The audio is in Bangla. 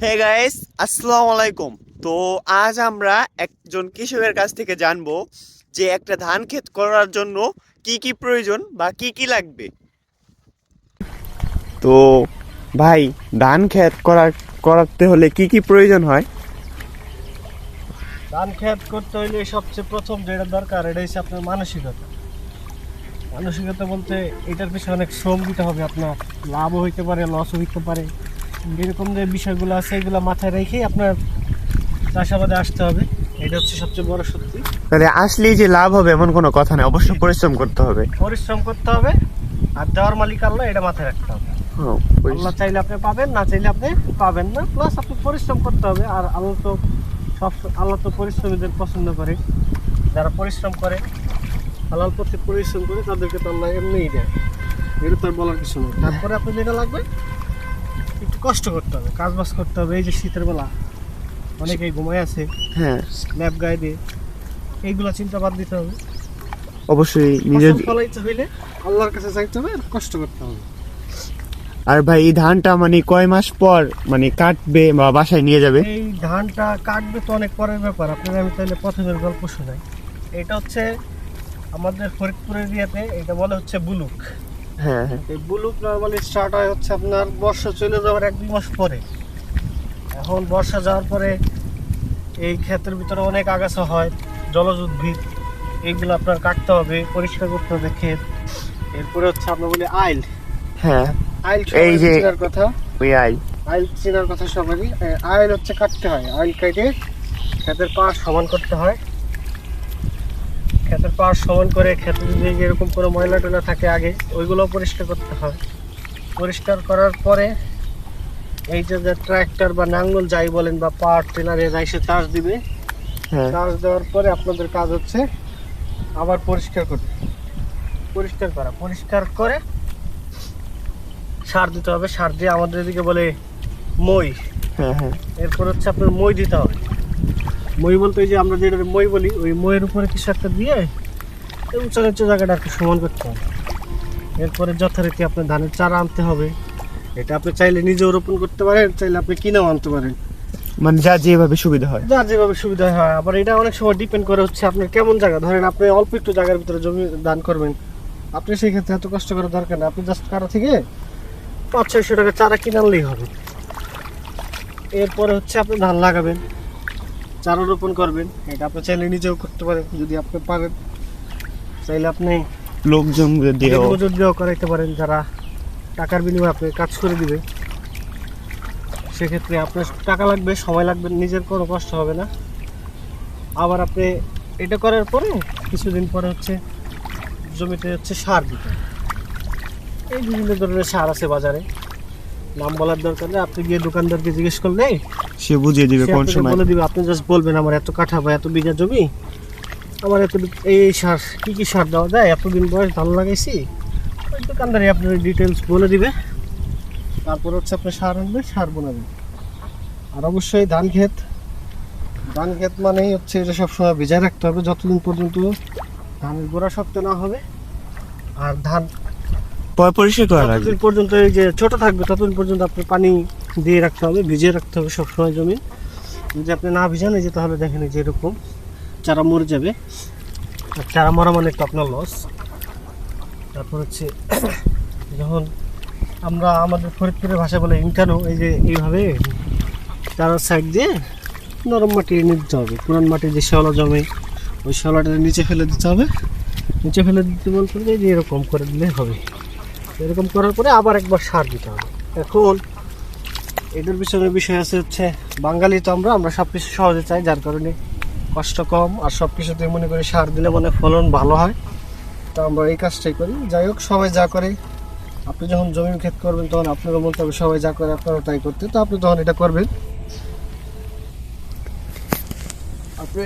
হে গাইস, আসসালামু আলাইকুম। তো আজ আমরা একজন কৃষকের কাছ থেকে জানবো যে একটা ধান ক্ষেত করার জন্য কি কি প্রয়োজন বা কি কি লাগবে। তো ভাই, ধান ক্ষেত করাতে হলে কি কি প্রয়োজন হয়? ধান ক্ষেত করতে হইলে সবচেয়ে প্রথম যেটা দরকার এটা হচ্ছে আপনার মানসিকতা। মানসিকতা বলতে এটার পিছনে অনেক শ্রম দিতে হবে, আপনার লাভও হইতে পারে, লসও হইতে পারে। এরকম যে বিষয়গুলো আছে এগুলো মাথায় রেখেই আপনার চাষাবাদে আসতে হবে। এটা হচ্ছে সবচেয়ে বড় সত্যি। তাহলে আসলেই যে লাভ হবে এমন কোনো কথা নেই, অবশ্যই পরিশ্রম করতে হবে। পরিশ্রম করতে হবে, আর দেওয়ার মালিক আল্লাহ, এটা মাথায় রাখতে হবে। হ্যাঁ, আল্লাহ চাইলে আপনি পাবেন, না চাইলে আপনি পাবেন না। প্লাস আপনি পরিশ্রম করতে হবে, আর আল্লাহ তো পরিশ্রমীদের পছন্দ করে। যারা পরিশ্রম করে, হালাল পথে পরিশ্রম করে, তাদেরকে তো আল্লাহ এমনিই দেয়। এটা তো আর বলার কিছু নেই। তারপরে আপনি যেটা লাগবে, একটু কষ্ট করতে হবে, কাজ বাজ করতে হবে। এই যে শীতের বেলা অনেকেই ঘুমায় আছে, হ্যাঁ, ল্যাপ গায়ে দিয়ে, এইগুলা চিন্তা বাদ দিতে হবে। অবশ্যই নিজের। ফসল ফলাইতে হইলে আল্লাহর কাছে চাইতে হবে, আর কষ্ট করতে হবে। আর ভাই, এই ধানটা মানে কয় মাস পর মানে কাটবে বা বাসায় নিয়ে যাবে? এই ধানটা কাটবে তো অনেক পরের ব্যাপার। আপনার আমি তাহলে প্রথমের গল্প শোনাই। এটা হচ্ছে আমাদের ফরিদপুরের এরিয়াতে এটা বলে হচ্ছে বুলুক। হ্যাঁ হ্যাঁ। এই বুলুক নর্মালি স্টার্ট হয় হচ্ছে আপনার বর্ষা চলে যাওয়ার 1-2 মাস পরে। এখন বর্ষা যাওয়ার পরে এই ক্ষেতের ভিতরে অনেক আগাছা হয়, জলজ উদ্ভিদ, এইগুলো আপনার কাটতে হবে, পরিষ্কার করতে হবে ক্ষেত। এরপরে হচ্ছে আমরা বলি আইল। হ্যাঁ, আইল এই যে চেনার কথা, ওই আইল চেনার কথা সবারই। আইল হচ্ছে কাটতে হয়, আইল কেটে ক্ষেতের পাশ সমান করতে হয়। ক্ষেতের পাশ সমান করে ক্ষেতে যদি এরকম কোনো ময়লা টয়লা থাকে আগে, ওইগুলো পরিষ্কার করতে হয়। পরিষ্কার করার পরে এই যে ট্রাক্টর বা নাঙ্গল যাই বলেন বা পাওয়ার টিলারে এসে চাষ দিবে। হ্যাঁ। চাষ দেওয়ার পরে আপনাদের কাজ হচ্ছে আবার পরিষ্কার করতে, পরিষ্কার করে সার দিতে হবে। সার দিয়ে আমাদের এদিকে বলে মই। হ্যাঁ হ্যাঁ। এরপর হচ্ছে আপনার মই দিতে হবে। মই বলতে এই যে আমরা যেটা মই বলি, ওই মইয়ের উপরে কিছু একটা দিয়ে উঁচা নিচু জায়গাটা একটু সমান করতে হবে। এরপরে যথারীতি আপনার ধানের চারা আনতে হবে। এটা আপনি চাইলে নিজেও রোপণ করতে পারেন, চাইলে আপনি কিনেও আনতে পারেন, মানে যার যেভাবে সুবিধা হয়। যার যেভাবে সুবিধা হয়। আবার এটা অনেক সময় ডিপেন্ড করে হচ্ছে আপনার কেমন জায়গা। ধরেন আপনি অল্প একটু জায়গার ভিতরে জমি দান করবেন, আপনি সেই ক্ষেত্রে এত কষ্ট করার দরকার নেই। আপনি জাস্ট কারো থেকে 500-600 টাকা চারা কিনে আনলেই হবে। এরপরে হচ্ছে আপনি ধান লাগাবেন, চারা রোপণ করবেন। এটা আপনি চাইলে নিজেও করতে পারেন যদি আপনি পারেন। চাইলে আপনি লোকজন দিয়েও মজুর দিয়েও করাইতে পারেন, যারা টাকার বিনিময়ে আপনি কাজ করে দিবে। সেক্ষেত্রে আপনার টাকা লাগবে, সময় লাগবে, নিজের কোনো কষ্ট হবে না। আবার আপনি এটা করার পরে কিছুদিন পরে হচ্ছে জমিতে হচ্ছে সার দিতে হবে। এই বিভিন্ন ধরনের সার আছে বাজারে, নাম বলার দরকার নেই। আপনি গিয়ে দোকানদারকে জিজ্ঞেস করলে সে বুঝিয়ে দিবে সে কোন আপনাকে সময়। বলে দিবে। আপনি জাস্ট বলবেন আমার এত কাঠা বা এত বিঘা জমি, আমার এত এই সার, কী কী সার দেওয়া যায়, এতদিন বয়স ধান লাগাইছি, ওই দোকানদারই আপনার ডিটেলস বলে দিবে। তারপর হচ্ছে আপনি সার আনবে, সার বোনাবেন। আর অবশ্যই ধান ক্ষেত মানেই হচ্ছে এটা সবসময় ভিজায় রাখতে হবে যতদিন পর্যন্ত ধানের গোড়া শক্ত না হবে। আর ধান পরিষ্কার করা লাগবে। যতদিন পর্যন্ত এই যে ছোট থাকবে ততদিন পর্যন্ত আপনি পানি দিয়ে রাখতে হবে, ভিজিয়ে রাখতে হবে সবসময় জমি। যদি আপনি না ভিজান, এই যে তাহলে দেখেন যে এরকম চারা মরে যাবে। আর চারা মরা মানে তো আপনার লস। তারপর হচ্ছে যখন আমরা আমাদের ফরিদপুরের ভাষায় বলে ইন্টানো, এই যে এইভাবে চারার সাইড দিয়ে নরম মাটি এনে দিতে হবে। পুরান মাটির যে শ্যাওলা জমে, ওই শ্যাওলাটা নিচে ফেলে দিতে হবে। নিচে ফেলে দিতে বলতে হবে যে এরকম করে দিলে হবে। এরকম করার পরে আবার একবার সার দিতে হবে। এখন এটার পিছনে বিষয় আছে হচ্ছে বাঙালি তো আমরা সব কিছু সহজে চাই, যার কারণে কষ্ট কম, আর সব কিছুতে মনে করি সার দিলে মানে ফলন ভালো হয়। তো আমরা এই কাজটাই করি। যাই হোক, সবাই যা করে, আপনি যখন জমি ক্ষেত করবেন তখন আপনারও মনে হবে সবাই যা করে আপনারও তাই করতে। তো আপনি তখন এটা করবেন। আপনি